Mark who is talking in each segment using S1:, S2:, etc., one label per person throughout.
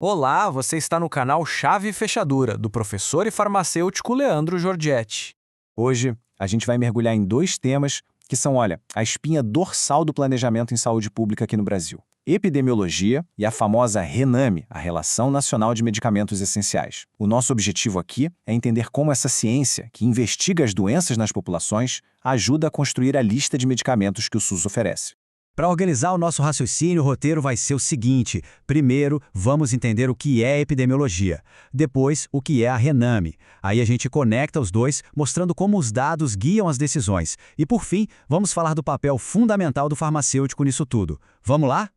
S1: Olá, você está no canal Chave e Fechadura, do professor e farmacêutico Leandro Giorgetti.
S2: Hoje, a gente vai mergulhar em dois temas que são, olha, a espinha dorsal do planejamento em saúde pública aqui no Brasil. Epidemiologia e a famosa RENAME, a Relação Nacional de Medicamentos Essenciais. O nosso objetivo aqui é entender como essa ciência, que investiga as doenças nas populações, ajuda a construir a lista de medicamentos que o SUS oferece.
S3: Para organizar o nosso raciocínio, o roteiro vai ser o seguinte. Primeiro, vamos entender o que é epidemiologia. Depois, o que é a RENAME. Aí a gente conecta os dois, mostrando como os dados guiam as decisões. E por fim, vamos falar do papel fundamental do farmacêutico nisso tudo. Vamos lá?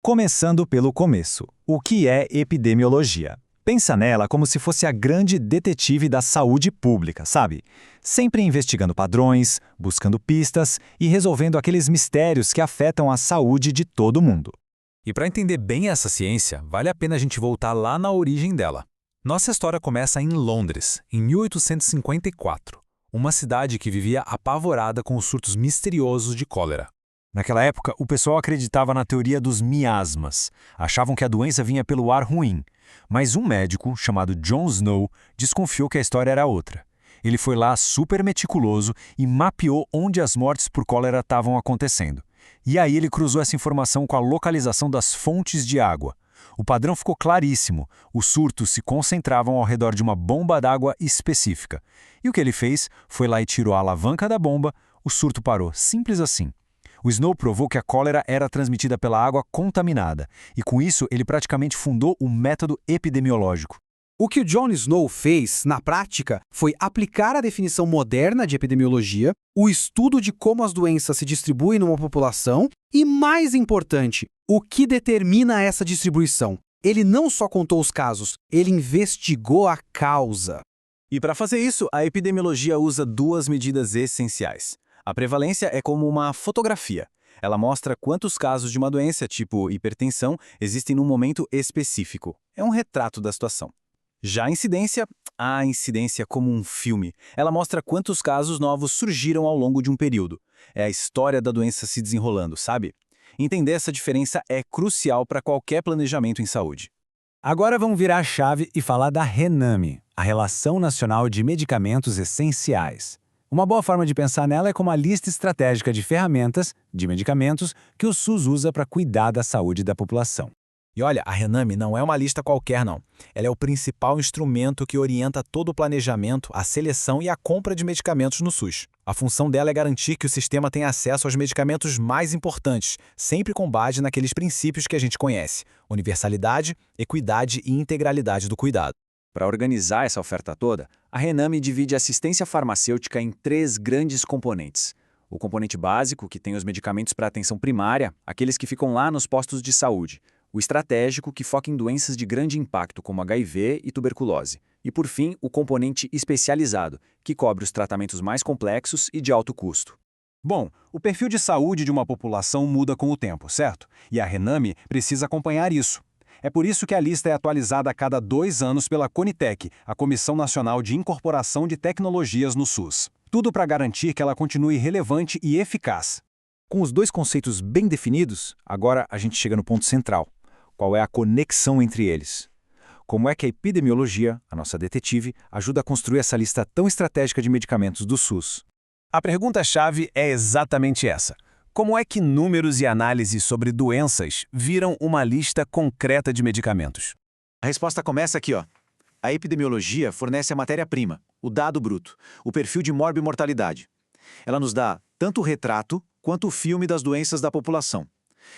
S2: Começando pelo começo. O que é epidemiologia? Pensa nela como se fosse a grande detetive da saúde pública, sabe? Sempre investigando padrões, buscando pistas e resolvendo aqueles mistérios que afetam a saúde de todo mundo.
S4: E para entender bem essa ciência, vale a pena a gente voltar lá na origem dela. Nossa história começa em Londres, em 1854, uma cidade que vivia apavorada com os surtos misteriosos de cólera. Naquela época, o pessoal acreditava na teoria dos miasmas. Achavam que a doença vinha pelo ar ruim. Mas um médico, chamado John Snow, desconfiou que a história era outra. Ele foi lá super meticuloso e mapeou onde as mortes por cólera estavam acontecendo. E aí ele cruzou essa informação com a localização das fontes de água. O padrão ficou claríssimo. Os surtos se concentravam ao redor de uma bomba d'água específica. E o que ele fez foi lá e tirou a alavanca da bomba, o surto parou, simples assim. O Snow provou que a cólera era transmitida pela água contaminada, e com isso ele praticamente fundou o método epidemiológico.
S5: O que o John Snow fez, na prática, foi aplicar a definição moderna de epidemiologia, o estudo de como as doenças se distribuem numa população e, mais importante, o que determina essa distribuição. Ele não só contou os casos, ele investigou a causa.
S2: E para fazer isso, a epidemiologia usa duas medidas essenciais. A prevalência é como uma fotografia. Ela mostra quantos casos de uma doença, tipo hipertensão, existem num momento específico. É um retrato da situação. Já a incidência é como um filme. Ela mostra quantos casos novos surgiram ao longo de um período. É a história da doença se desenrolando, sabe? Entender essa diferença é crucial para qualquer planejamento em saúde.
S3: Agora vamos virar a chave e falar da RENAME, a Relação Nacional de Medicamentos Essenciais. Uma boa forma de pensar nela é como a lista estratégica de ferramentas, de medicamentos, que o SUS usa para cuidar da saúde da população.
S4: E olha, a RENAME não é uma lista qualquer, não. Ela é o principal instrumento que orienta todo o planejamento, a seleção e a compra de medicamentos no SUS. A função dela é garantir que o sistema tenha acesso aos medicamentos mais importantes, sempre com base naqueles princípios que a gente conhece: universalidade, equidade e integralidade do cuidado.
S2: Para organizar essa oferta toda, a RENAME divide a assistência farmacêutica em três grandes componentes. O componente básico, que tem os medicamentos para atenção primária, aqueles que ficam lá nos postos de saúde. O estratégico, que foca em doenças de grande impacto, como HIV e tuberculose. E, por fim, o componente especializado, que cobre os tratamentos mais complexos e de alto custo.
S4: Bom, o perfil de saúde de uma população muda com o tempo, certo? E a RENAME precisa acompanhar isso. É por isso que a lista é atualizada a cada 2 anos pela CONITEC, a Comissão Nacional de Incorporação de Tecnologias no SUS. Tudo para garantir que ela continue relevante e eficaz.
S2: Com os dois conceitos bem definidos, agora a gente chega no ponto central. Qual é a conexão entre eles? Como é que a epidemiologia, a nossa detetive, ajuda a construir essa lista tão estratégica de medicamentos do SUS?
S1: A pergunta-chave é exatamente essa. Como é que números e análises sobre doenças viram uma lista concreta de medicamentos?
S6: A resposta começa aqui, ó. A epidemiologia fornece a matéria-prima, o dado bruto, o perfil de morbimortalidade. Ela nos dá tanto o retrato quanto o filme das doenças da população.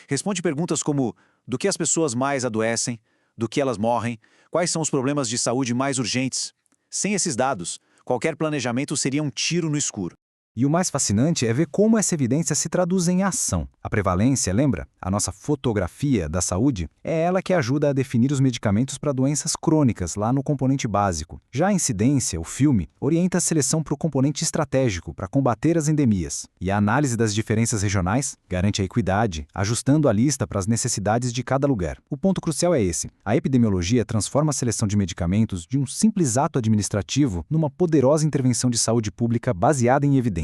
S6: Responde perguntas como: do que as pessoas mais adoecem, do que elas morrem, quais são os problemas de saúde mais urgentes. Sem esses dados, qualquer planejamento seria um tiro no escuro.
S3: E o mais fascinante é ver como essa evidência se traduz em ação. A prevalência, lembra? A nossa fotografia da saúde é ela que ajuda a definir os medicamentos para doenças crônicas, lá no componente básico. Já a incidência, o filme, orienta a seleção para o componente estratégico, para combater as endemias. E a análise das diferenças regionais garante a equidade, ajustando a lista para as necessidades de cada lugar. O ponto crucial é esse: a epidemiologia transforma a seleção de medicamentos de um simples ato administrativo numa poderosa intervenção de saúde pública baseada em evidências.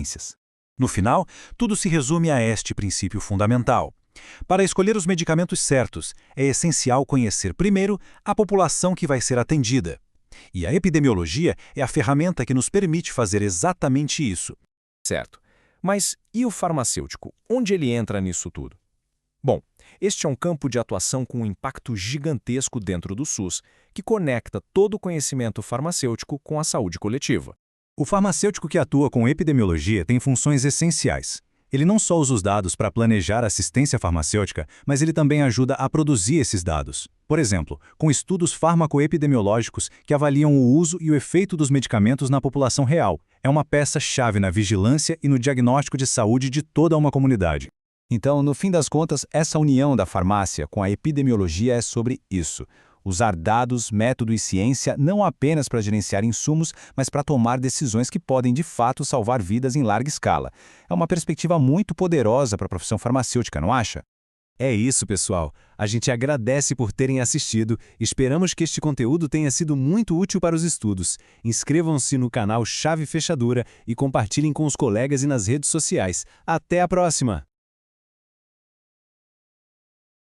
S4: No final, tudo se resume a este princípio fundamental.
S3: Para escolher os medicamentos certos, é essencial conhecer primeiro a população que vai ser atendida. E a epidemiologia é a ferramenta que nos permite fazer exatamente isso.
S1: Certo. Mas e o farmacêutico? Onde ele entra nisso tudo? Bom, este é um campo de atuação com um impacto gigantesco dentro do SUS, que conecta todo o conhecimento farmacêutico com a saúde coletiva.
S3: O farmacêutico que atua com epidemiologia tem funções essenciais. Ele não só usa os dados para planejar assistência farmacêutica, mas ele também ajuda a produzir esses dados. Por exemplo, com estudos farmacoepidemiológicos que avaliam o uso e o efeito dos medicamentos na população real. É uma peça-chave na vigilância e no diagnóstico de saúde de toda uma comunidade. Então, no fim das contas, essa união da farmácia com a epidemiologia é sobre isso. Usar dados, método e ciência não apenas para gerenciar insumos, mas para tomar decisões que podem, de fato, salvar vidas em larga escala. É uma perspectiva muito poderosa para a profissão farmacêutica, não acha?
S1: É isso, pessoal. A gente agradece por terem assistido. Esperamos que este conteúdo tenha sido muito útil para os estudos. Inscrevam-se no canal Chave Fechadura e compartilhem com os colegas e nas redes sociais. Até a próxima!